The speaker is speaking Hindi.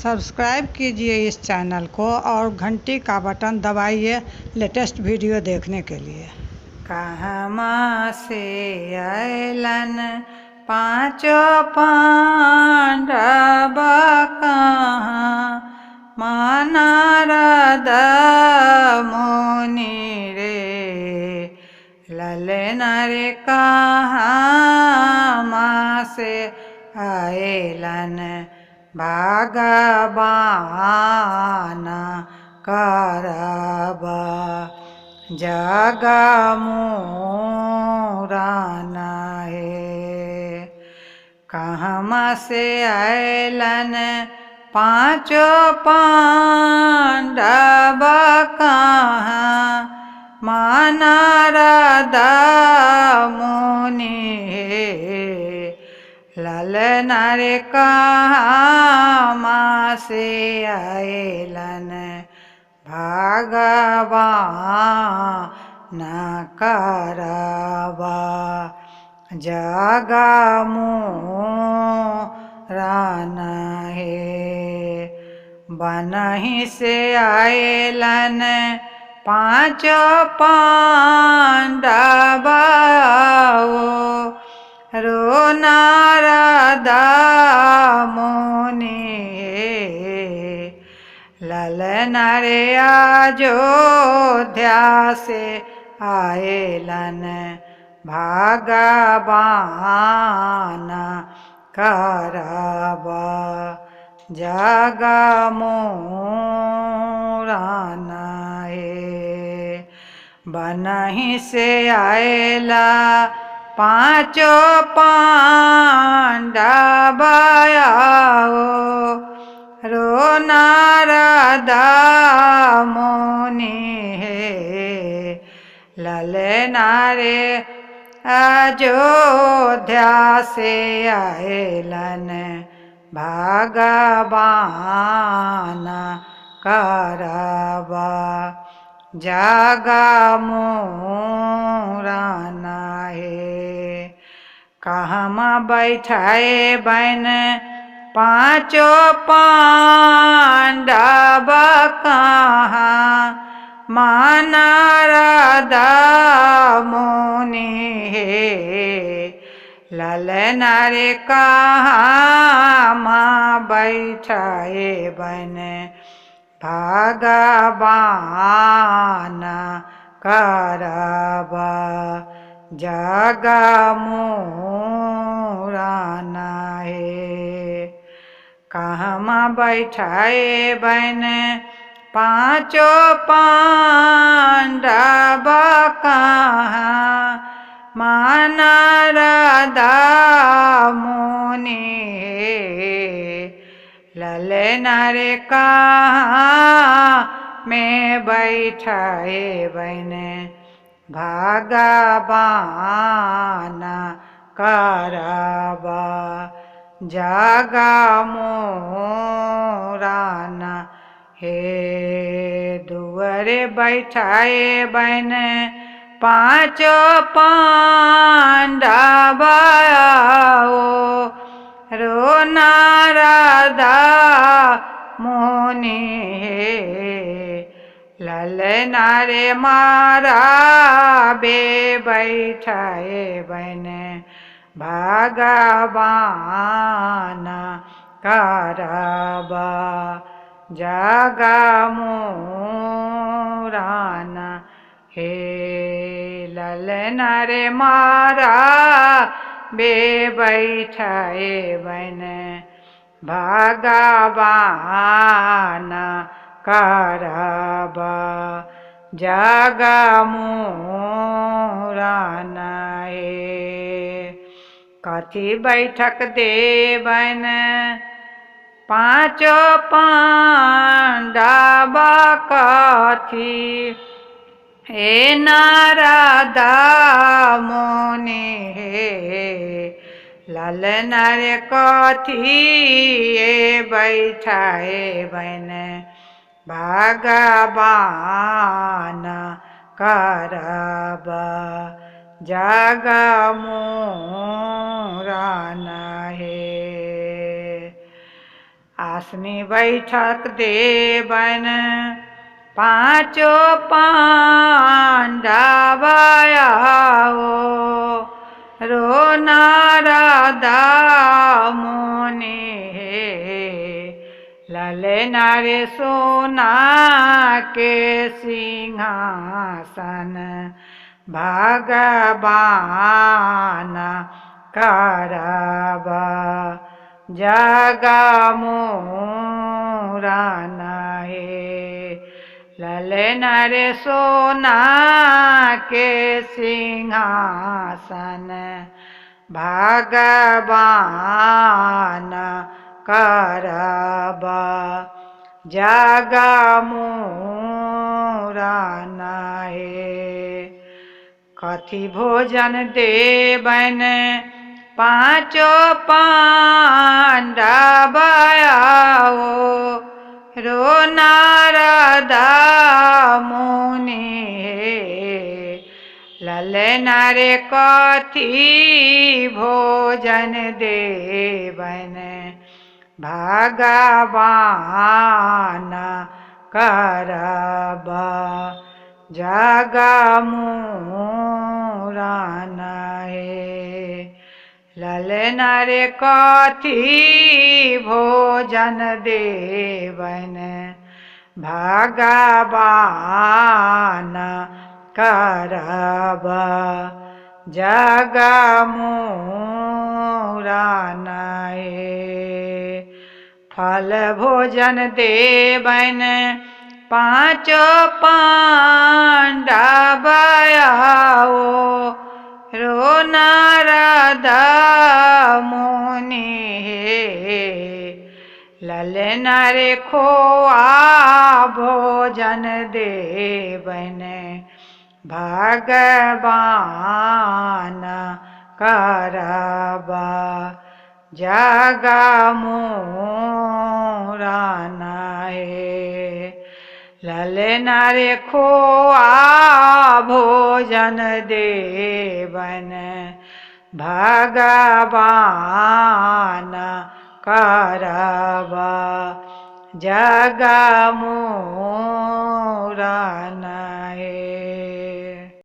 सब्सक्राइब कीजिए इस चैनल को और घंटी का बटन दबाइए लेटेस्ट वीडियो देखने के लिए। कहमा से अयलन पाँचों पांडव कहाँ माना रद मुनि रे ललन रे कहाँ माँ से अयलन भगवान करब जग मूरन हे। कहमा से अयलन पाँचों पांडव कहाँ माना रद मुनि हे ललन रे कहमा से अयलन भगवान करब जग मूरन हे। बनहि से अयलन पाँचों पांडव रो नारद मुनि हे ललन रे अयोध्या से अयलन भगवान करब जग मूरन हे। बनहि से अयला पाँचों पांडव रो नारद मुनि हे ललन रे अयोध्या से अयलन भगवान करब जग मूरन हे। कहमा बैठाए बन पाँचों पांडव कहाँ माना रद मुनि हे ललन रे कहमा बैठाए बन भगवान करब जग मूरन हे। कहमा बैठाए बन पाँचों पांडव कहाँ माना रद मुनि हे ललन रे कहाँ में बैठाए बन भगवान करब जग मूरन हे। दुअरे बैठाए बन पाँचों पांडव रो नारद मुनि हे ललन रे मारा बे बैठाए बन भगवान करब जग मूरन हे ललन रे मारा बे बैठाए बन भगवान करब जग मूरन हे। कथी बैठक देबन पाँचों पांडव कथी हे नारद मुनि हे ललन रे कथी बैठाए बन भगवान करब जग मूरन हे। आसनी बैठक देवन पाँचो पांडवाओ रो नारदा मुनि ललना रे सोना के सिंहासन भगवान करब जगमोहन हे ललना रे सोना के सिंहासन भगवान करब जगमोहन हे कथि भोजन देवन पाँचो पांडवाओ रो नारदा मुनि ललना रे कथि भोजन देवन भगवान करब जगमोहन हे ललना रे कथि भोजन देवन भगवान करब जगमोहन हे फल भोजन देवन पाँचो पांडवाओ रो नारदा मुनि ललना रे खोआ भोजन देवन भगवान करब जगमोहन हे ललना रे खोआ भोजन देवन भगवान करब जगमोहन